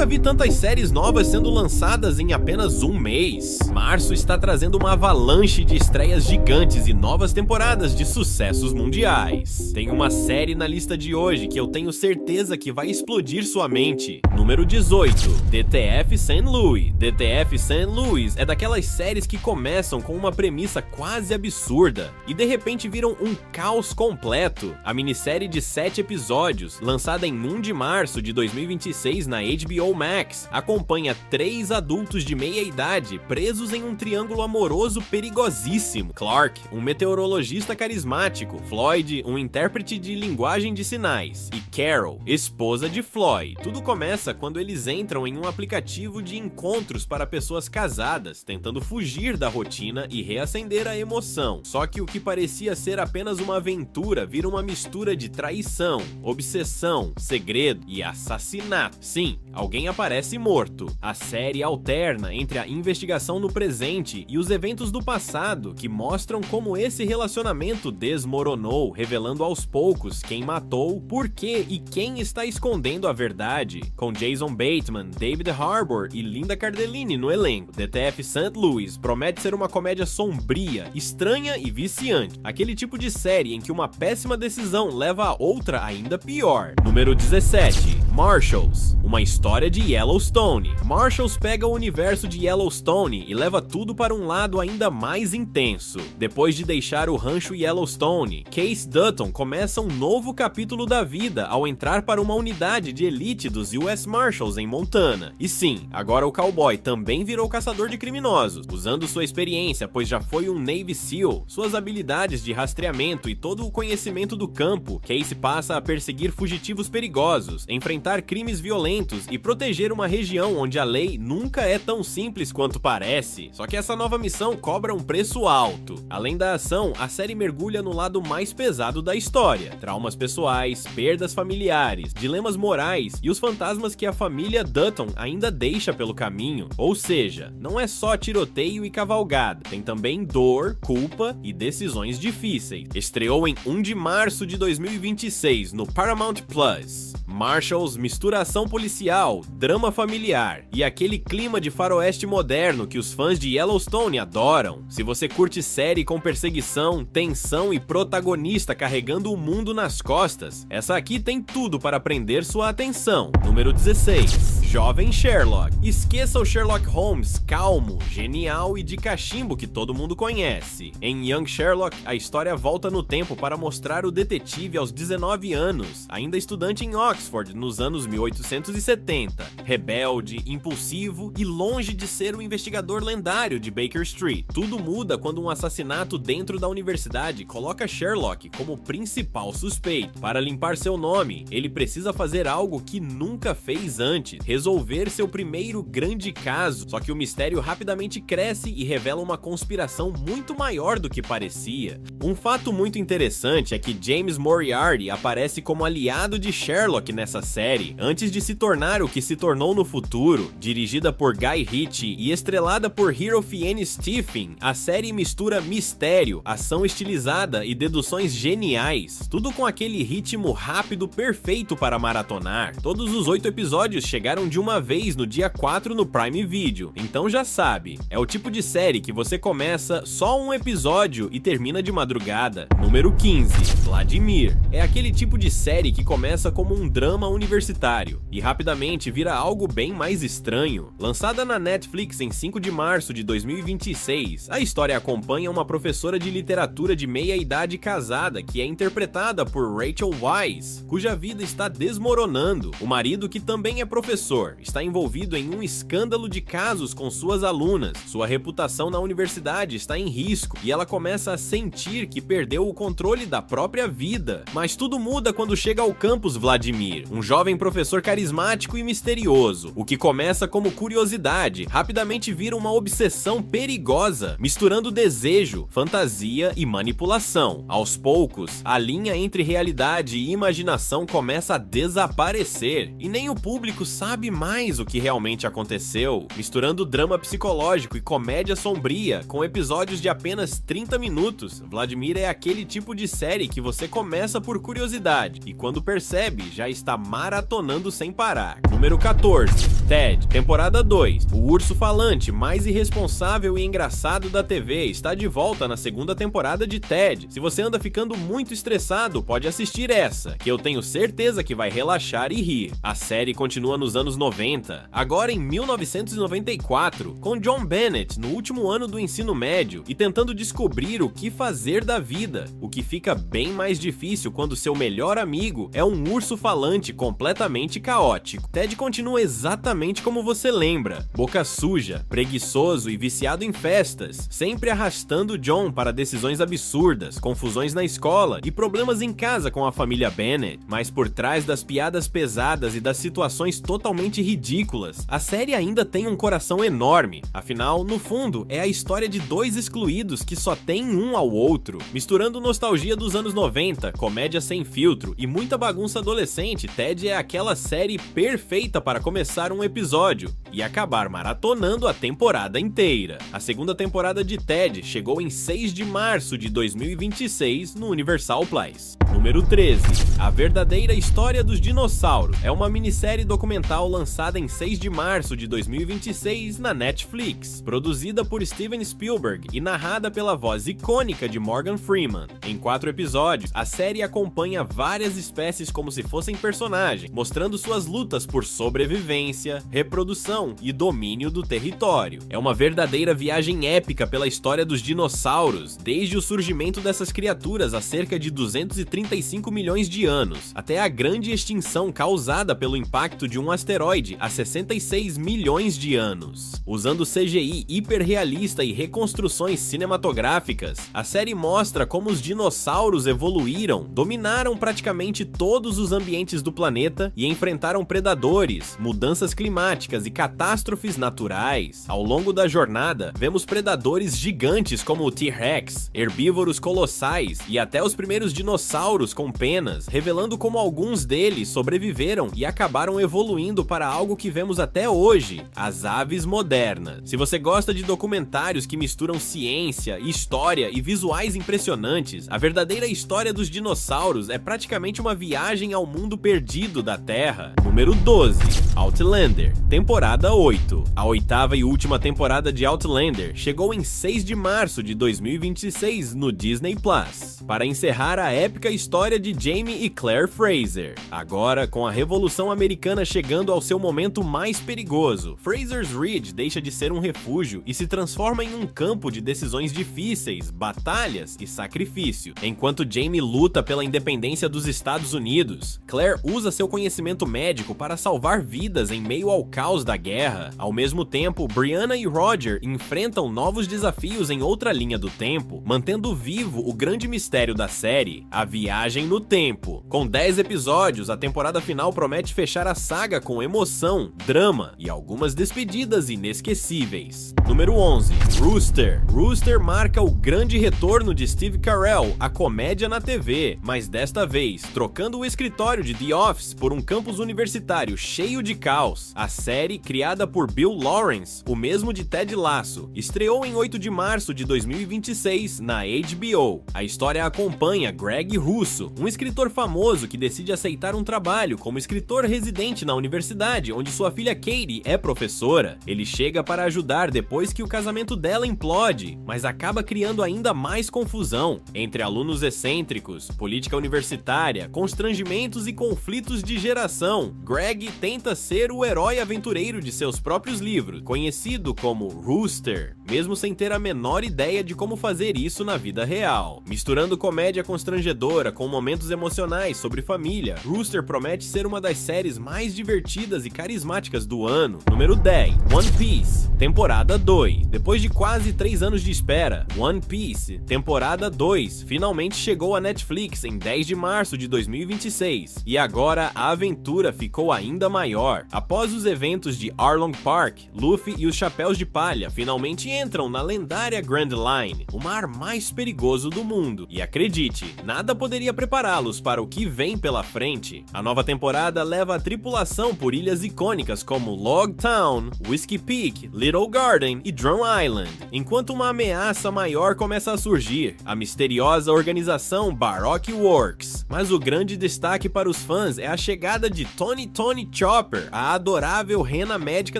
nunca vi tantas séries novas sendo lançadas em apenas um mês. Março está trazendo uma avalanche de estreias gigantes e novas temporadas de sucessos mundiais. Tem uma série na lista de hoje que eu tenho certeza que vai explodir sua mente. Número 18, DTF St. Louis. DTF St. Louis é daquelas séries que começam com uma premissa quase absurda e de repente viram um caos completo. A minissérie de 7 episódios, lançada em 1 de março de 2026 na HBO Max, acompanha 3 adultos de meia idade presos em um triângulo amoroso perigosíssimo. Clark, um meteorologista carismático, Floyd, um intérprete de linguagem de sinais, e Carol, esposa de Floyd. Tudo começa quando eles entram em um aplicativo de encontros para pessoas casadas, tentando fugir da rotina e reacender a emoção. Só que o que parecia ser apenas uma aventura vira uma mistura de traição, obsessão, segredo e assassinato. Sim, alguém aparece morto. A série alterna entre a investigação no presente e os eventos do passado, que mostram como esse relacionamento desmoronou, revelando aos poucos quem matou, por quê e quem está escondendo a verdade. Com Jason Bateman, David Harbour e Linda Cardellini no elenco, DTF St. Louis promete ser uma comédia sombria, estranha e viciante. Aquele tipo de série em que uma péssima decisão leva a outra ainda pior. Número 17, Marshalls, uma história de Yellowstone. Marshalls pega o universo de Yellowstone e leva tudo para um lado ainda mais intenso. Depois de deixar o rancho Yellowstone, Case Dutton começa um novo capítulo da vida ao entrar para uma unidade de elite dos US Marshals em Montana. E sim, agora o cowboy também virou caçador de criminosos. Usando sua experiência, pois já foi um Navy SEAL, suas habilidades de rastreamento e todo o conhecimento do campo, Case passa a perseguir fugitivos perigosos, enfrentar crimes violentos e proteger uma região onde a lei nunca é tão simples quanto parece. Só que essa nova missão cobra um preço alto. Além da ação, a série mergulha no lado mais pesado da história: traumas pessoais, perdas familiares, dilemas morais e os fantasmas que a família Dutton ainda deixa pelo caminho. Ou seja, não é só tiroteio e cavalgada, tem também dor, culpa e decisões difíceis. Estreou em 1 de março de 2026 no Paramount Plus. Marshalls mistura ação policial, drama familiar e aquele clima de faroeste moderno que os fãs de Yellowstone adoram. Se você curte série com perseguição, tensão e protagonista carregando o mundo nas costas, essa aqui tem tudo para prender sua atenção. Número 16, Jovem Sherlock. Esqueça o Sherlock Holmes calmo, genial e de cachimbo que todo mundo conhece. Em Young Sherlock, a história volta no tempo para mostrar o detetive aos 19 anos, ainda estudante em Oxford nos anos 1870, rebelde, impulsivo e longe de ser o investigador lendário de Baker Street. Tudo muda quando um assassinato dentro da universidade coloca Sherlock como principal suspeito. Para limpar seu nome, ele precisa fazer algo que nunca fez antes: resolver seu primeiro grande caso. Só que o mistério rapidamente cresce e revela uma conspiração muito maior do que parecia. Um fato muito interessante é que James Moriarty aparece como aliado de Sherlock nessa série, antes de se tornar o que se tornou no futuro. Dirigida por Guy Ritchie e estrelada por Hero Fiennes Stephen, a série mistura mistério, ação estilizada e deduções geniais, tudo com aquele ritmo rápido perfeito para maratonar. Todos os 8 episódios chegaram de uma vez no dia 4 no Prime Video, então já sabe, é o tipo de série que você começa só um episódio e termina de madrugada. Número 15, Vladimir. É aquele tipo de série que começa como um drama universitário e rapidamente vira algo bem mais estranho. Lançada na Netflix em 5 de março de 2026, a história acompanha uma professora de literatura de meia-idade casada que é interpretada por Rachel Weisz, cuja vida está desmoronando. O marido, que também é professor, está envolvido em um escândalo de casos com suas alunas. Sua reputação na universidade está em risco e ela começa a sentir que perdeu o controle da própria vida. Mas tudo muda quando chega ao campus Vladimir, um jovem professor carismático e misterioso. O que começa como curiosidade rapidamente vira uma obsessão perigosa, misturando desejo, fantasia e manipulação. Aos poucos, a linha entre realidade e imaginação começa a desaparecer e nem o público sabe demais o que realmente aconteceu, misturando drama psicológico e comédia sombria com episódios de apenas 30 minutos. Vladimir é aquele tipo de série que você começa por curiosidade e quando percebe, já está maratonando sem parar. Número 14. Ted, temporada 2. O urso falante mais irresponsável e engraçado da TV está de volta na segunda temporada de Ted. Se você anda ficando muito estressado, pode assistir essa, que eu tenho certeza que vai relaxar e rir. A série continua nos anos 90, agora em 1994, com John Bennett no último ano do ensino médio e tentando descobrir o que fazer da vida, o que fica bem mais difícil quando seu melhor amigo é um urso falante completamente caótico. Ted continua exatamente como você lembra, boca suja, preguiçoso e viciado em festas, sempre arrastando John para decisões absurdas, confusões na escola e problemas em casa com a família Bennett. Mas por trás das piadas pesadas e das situações totalmente ridículas, a série ainda tem um coração enorme. Afinal, no fundo, é a história de dois excluídos que só têm um ao outro. Misturando nostalgia dos anos 90, comédia sem filtro e muita bagunça adolescente, Ted é aquela série perfeita para começar um episódio e acabar maratonando a temporada inteira. A segunda temporada de Ted chegou em 6 de março de 2026 no Universal Plus. Número 13. A verdadeira história dos dinossauros é uma minissérie documental lançada em 6 de março de 2026 na Netflix, produzida por Steven Spielberg e narrada pela voz icônica de Morgan Freeman. Em 4 episódios, a série acompanha várias espécies como se fossem personagens, mostrando suas lutas por sobrevivência, reprodução e domínio do território. É uma verdadeira viagem épica pela história dos dinossauros, desde o surgimento dessas criaturas há cerca de 235 milhões de anos, até a grande extinção causada pelo impacto de um asteroide há 66 milhões de anos. Usando CGI hiperrealista e reconstruções cinematográficas, a série mostra como os dinossauros evoluíram, dominaram praticamente todos os ambientes do planeta e enfrentaram predadores, mudanças climáticas e catástrofes naturais. Ao longo da jornada, vemos predadores gigantes como o T-Rex, herbívoros colossais e até os primeiros dinossauros com penas, revelando como alguns deles sobreviveram e acabaram evoluindo para algo que vemos até hoje, as aves modernas. Se você gosta de documentários que misturam ciência, história e visuais impressionantes, a verdadeira história dos dinossauros é praticamente uma viagem ao mundo perdido da Terra. Número 12. Outlander, temporada 8. A oitava e última temporada de Outlander chegou em 6 de março de 2026 no Disney Plus, para encerrar a épica história de Jaime e Claire Fraser. Agora, com a Revolução Americana chegando ao seu momento mais perigoso, Fraser's Ridge deixa de ser um refúgio e se transforma em um campo de decisões difíceis, batalhas e sacrifício. Enquanto Jaime luta pela independência dos Estados Unidos, Claire usa seu conhecimento médico para salvar vidas em meio ao caos da guerra. Ao mesmo tempo, Brianna e Roger enfrentam novos desafios em outra linha do tempo, mantendo vivo o grande mistério da série, a viagem no tempo. Com 10 episódios, a temporada final promete fechar a saga com emoção, drama e algumas despedidas inesquecíveis. Número 11. Rooster. Rooster marca o grande retorno de Steve Carell à comédia na TV, mas desta vez trocando o escritório de The Office por um campus universitário cheio de caos. A série, criada por Bill Lawrence, o mesmo de Ted Lasso, estreou em 8 de março de 2026 na HBO. A história acompanha Greg Russo, um escritor famoso que decide aceitar um trabalho como escritor residente na universidade, onde sua filha Katie é professora. Ele chega para ajudar depois que o casamento dela implode, mas acaba criando ainda mais confusão entre alunos excêntricos, política universitária, constrangimentos e conflitos de geração. Greg tenta ser o herói aventureiro de seus próprios livros, conhecido como Rooster, mesmo sem ter a menor ideia de como fazer isso na vida real. Misturando comédia constrangedora com momentos emocionais sobre família, Rooster promete ser uma das séries mais divertidas e carismáticas do ano. Número 10. One Piece, temporada 2. Depois de quase 3 anos de espera, One Piece, temporada 2, finalmente chegou à Netflix em 10 de março de 2026. E agora a aventura ficou ainda maior. Após os eventos de Arlong Park, Luffy e os Chapéus de Palha finalmente entram na lendária Grand Line, o mar mais perigoso do mundo. E acredite, nada poderia prepará-los para o que vem pela frente. A nova temporada leva a tripulação por ilhas icônicas como Log Town, Whiskey Peak, Little Garden e Drum Island, enquanto uma ameaça maior começa a surgir, a misteriosa organização Baroque Works. Mas o grande destaque para os fãs é a chegada de Tony Chopper, a adorável rena médica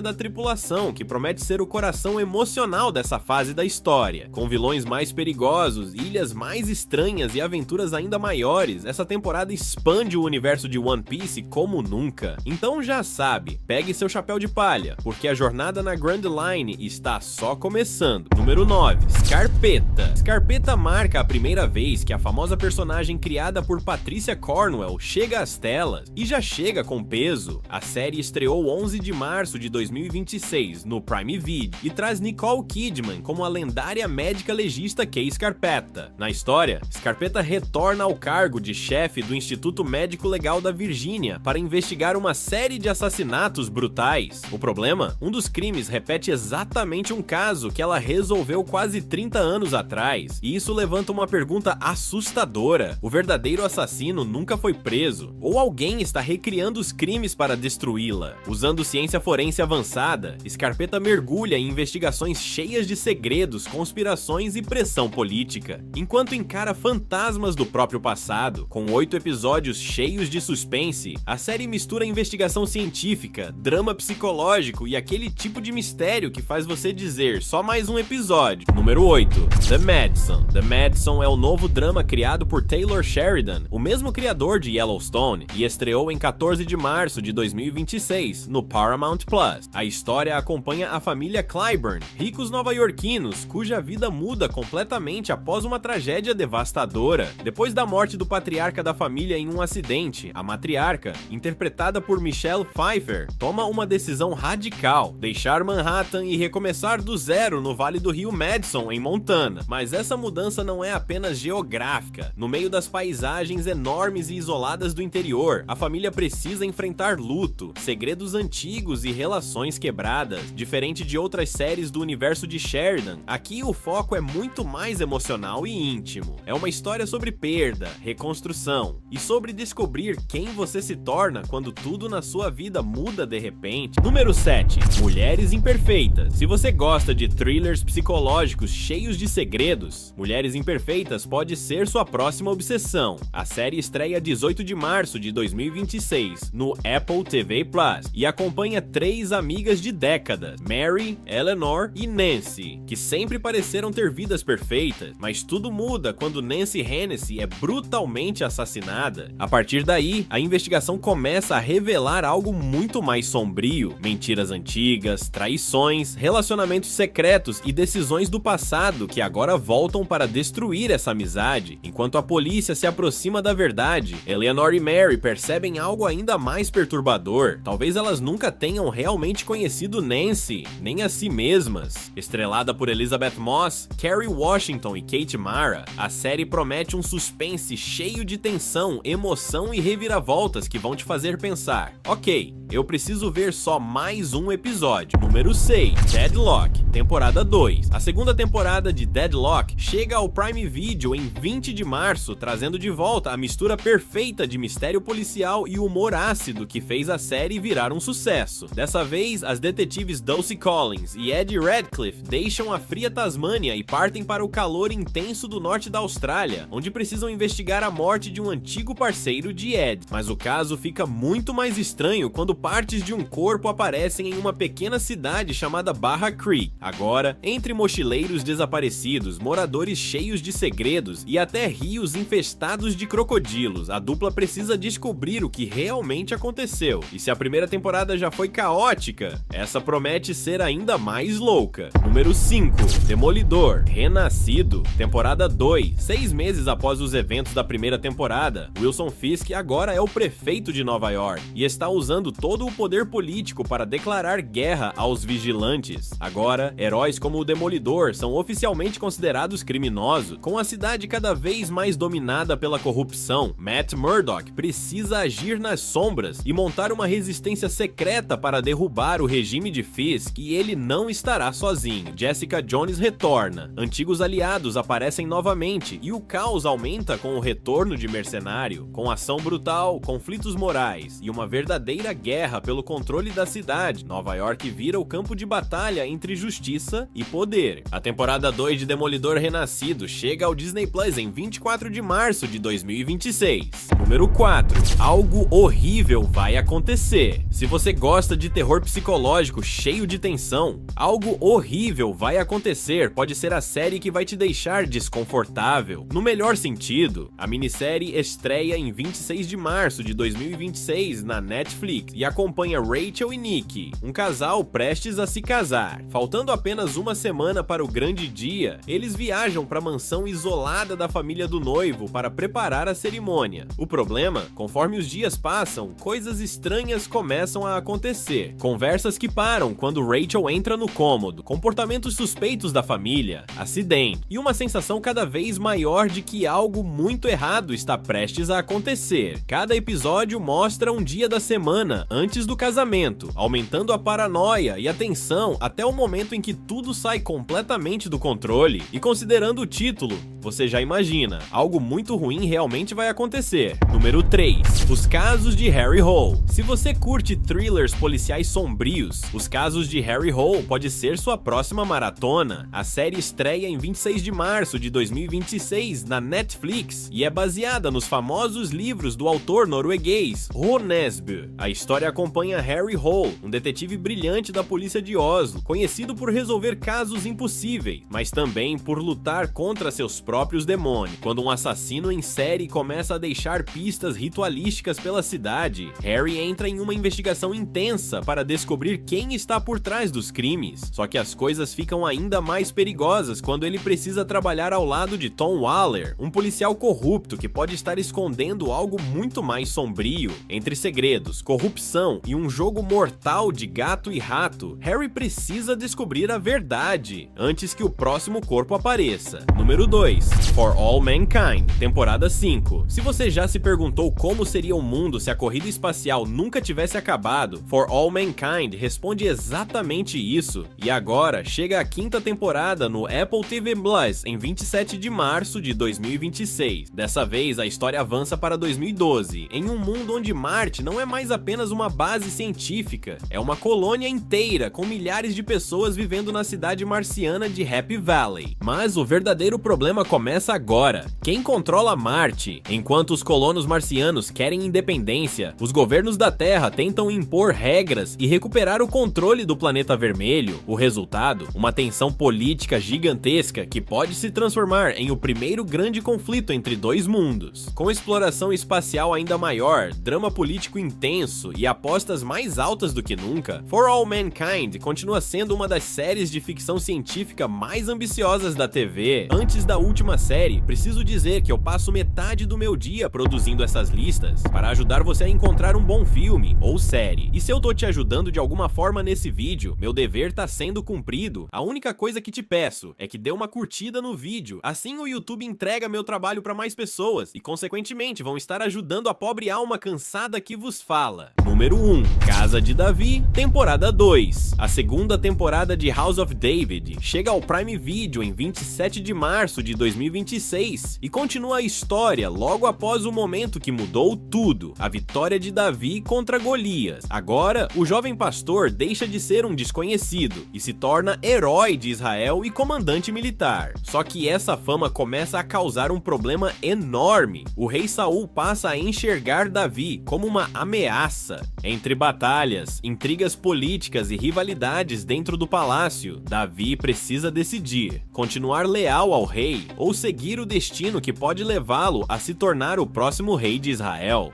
da tripulação, que promete ser o coração emocional dessa fase da história. Com vilões mais perigosos, ilhas mais estranhas e aventuras ainda maiores, essa temporada expande o universo de One Piece como nunca. Então já sabe, pegue seu chapéu de palha, porque a jornada na Grand Line está só começando. Número 9. Scarpetta. Scarpetta marca a primeira vez que a famosa personagem criada por Patricia Cornwell chega às telas, e já chega com peso. A série estreou 11 de março de 2026 no Prime Video e traz Nicole Kidman como a lendária médica legista Kay Scarpetta. Na história, Scarpetta retorna ao cargo de chefe do Instituto Médico Legal da Virgínia para investigar uma série de assassinatos brutais. O problema? Um dos crimes repete exatamente um caso que ela resolveu quase 30 anos atrás, e isso levanta uma pergunta assustadora: o verdadeiro assassino nunca foi preso? Ou alguém está recriando os crimes para destruí-la? Usando ciência forense avançada, Scarpetta mergulha em investigações cheias de segredos, conspirações e pressão política, enquanto encara fantasmas do próprio passado. Com 8 episódios cheios de suspense, a série mistura investigação científica, drama psicológico e aquele tipo de mistério que faz você dizer só mais um episódio. Número 8. The Madison. The Madison é o novo drama criado por Taylor Sheridan, o mesmo criador de Yellowstone, e estreou em 14 de março de 2026 no Paramount Plus. A história acompanha a família Clyburn, ricos nova-iorquinos cuja vida muda completamente após uma tragédia devastadora. Depois da morte do patriarca da família em um acidente, a matriarca, interpretada por Michelle Pfeiffer, toma uma decisão radical: deixar Manhattan e recomeçar do zero no Vale do Rio Madison, em Montana. Mas essa mudança não é apenas geográfica. No meio das paisagens enormes e isoladas do interior, a família precisa enfrentar luto, segredos antigos e relações quebradas. Diferente de outras séries do universo de Sheridan, aqui o foco é muito mais emocional e íntimo. É uma história sobre perda, reconstrução e sobre descobrir quem você se torna quando tudo na sua vida muda de repente. Número 7. Mulheres Imperfeitas. Se você gosta de thrillers psicológicos cheios de segredos, Mulheres Imperfeitas pode ser sua próxima obsessão. A série estreia 18 de março de 2026 no Apple TV Plus e acompanha 3 amigas de décadas, Mary, Eleanor e Nancy, que sempre pareceram ter vidas perfeitas, mas tudo muda quando Nancy Hennessy é brutalmente assassinada. A partir daí, a investigação começa a revelar algo muito mais sombrio: mentiras antigas, traições, relacionamentos secretos e decisões do passado que agora voltam para destruir essa amizade. Enquanto a polícia se aproxima da verdade, Eleanor e Mary percebem algo ainda mais perturbador. Talvez elas nunca tenham realmente conhecido Nancy, nem a si mesmas. Estrelada por Elizabeth Moss, Kerry Washington e Kate Mara, a série promete um suspense cheio de tensão, emoção e reviravoltas que vão te fazer pensar: ok, eu preciso ver só mais um episódio. Número 6. Deadlock, temporada 2. A segunda temporada de Deadlock chega ao Prime Video em 20 de março, trazendo de volta a mistura perfeita de mistério policial e humor ácido que fez a série virar um sucesso. Dessa vez, as detetives Dulcie Collins e Ed Radcliffe deixam a fria Tasmânia e partem para o calor intenso do norte da Austrália, onde precisam investigar a morte de um antigo parceiro de Ed. Mas o caso fica muito mais estranho quando partes de um corpo aparecem em uma pequena cidade chamada Barra Creek. Agora, entre mochileiros desaparecidos, moradores cheios de segredos e até rios infestados de crocodilos, a dupla precisa descobrir o que realmente aconteceu. E se a primeira temporada já foi caótica, essa promete ser ainda mais louca. Número 5. Demolidor, Renascido, temporada 2. 6 meses após os eventos da primeira temporada, Wilson Fisk agora é o prefeito de Nova York e está usando todo o poder político para declarar guerra aos vigilantes. Agora, heróis como o Demolidor são oficialmente considerados criminosos. Com a cidade cada vez mais dominada pela corrupção, Matt Murdock precisa agir nas sombras e montar uma resistência secreta para derrubar o regime de Fisk, e ele não estará sozinho. sozinho, Jessica Jones retorna, antigos aliados aparecem novamente e o caos aumenta com o retorno de Mercenário, com ação brutal, conflitos morais e uma verdadeira guerra pelo controle da cidade. Nova York vira o campo de batalha entre justiça e poder. A temporada 2 de Demolidor Renascido chega ao Disney Plus em 24 de março de 2026. Número 4. Algo horrível vai acontecer. Se você gosta de terror psicológico cheio de tensão, Algo Horrível Vai Acontecer pode ser a série que vai te deixar desconfortável. No melhor sentido, a minissérie estreia em 26 de março de 2026 na Netflix e acompanha Rachel e Nick, um casal prestes a se casar. Faltando apenas uma semana para o grande dia, eles viajam para a mansão isolada da família do noivo para preparar a cerimônia. O problema, conforme os dias passam, coisas estranhas começam a acontecer. Conversas que param quando Rachel entra no cômodo, comportamentos suspeitos da família, acidente e uma sensação cada vez maior de que algo muito errado está prestes a acontecer. Cada episódio mostra um dia da semana antes do casamento, aumentando a paranoia e a tensão até o momento em que tudo sai completamente do controle. E considerando o título, você já imagina, algo muito ruim realmente vai acontecer. Número 3. Os Casos de Harry Hole. Se você curte thrillers policiais sombrios, Os Casos de Harry Hole pode ser sua próxima maratona. A série estreia em 26 de março de 2026 na Netflix e é baseada nos famosos livros do autor norueguês Ro Nesbø. A história acompanha Harry Hole, um detetive brilhante da polícia de Oslo, conhecido por resolver casos impossíveis, mas também por lutar contra seus próprios demônios. Quando um assassino em série começa a deixar pistas ritualísticas pela cidade, Harry entra em uma investigação intensa para descobrir quem está por trás dos crimes. Só que as coisas ficam ainda mais perigosas quando ele precisa trabalhar ao lado de Tom Waller, um policial corrupto que pode estar escondendo algo muito mais sombrio. Entre segredos, corrupção e um jogo mortal de gato e rato, Harry precisa descobrir a verdade antes que o próximo corpo apareça. Número 2. For All Mankind, temporada 5. Se você já se perguntou como seria o mundo se a corrida espacial nunca tivesse acabado, For All Mankind responde exatamente isso. E agora chega a 5ª temporada no Apple TV Plus em 27 de março de 2026. Dessa vez a história avança para 2012, em um mundo onde Marte não é mais apenas uma base científica, é uma colônia inteira com milhares de pessoas vivendo na cidade marciana de Happy Valley. Mas o verdadeiro problema começa agora. Quem controla Marte? Enquanto os colonos marcianos querem independência, os governos da Terra tentam impor regras e recuperar o controle do planeta vermelho. O resultado? Uma tensão política gigantesca que pode se transformar em o primeiro grande conflito entre dois mundos. Com exploração espacial ainda maior, drama político intenso e apostas mais altas do que nunca, For All Mankind continua sendo uma das séries de ficção científica mais ambiciosas da TV. Antes da última série, preciso dizer que eu passo metade do meu dia produzindo essas listas para ajudar você a encontrar um bom filme ou série. E se eu tô te ajudando de alguma forma nesse vídeo, meu dever tá sendo cumprido. A única coisa que te peço é que dê uma curtida no vídeo, assim o YouTube entrega meu trabalho para mais pessoas e consequentemente vão estar ajudando a pobre alma cansada que vos fala. Número 1. Casa de Davi, temporada 2. A 2ª temporada de House of David chega ao Prime Video em 27 de março de 2026 e continua a história logo após o momento que mudou tudo, a vitória de Davi contra Golias. Agora, o jovem pastor deixa de ser um desconhecido e se torna herói de Israel e comandante militar. Só que essa fama começa a causar um problema enorme. O rei Saul passa a enxergar Davi como uma ameaça. Entre batalhas, intrigas políticas e rivalidades dentro do palácio, Davi precisa decidir: continuar leal ao rei ou seguir o destino que pode levá-lo a se tornar o próximo rei de Israel.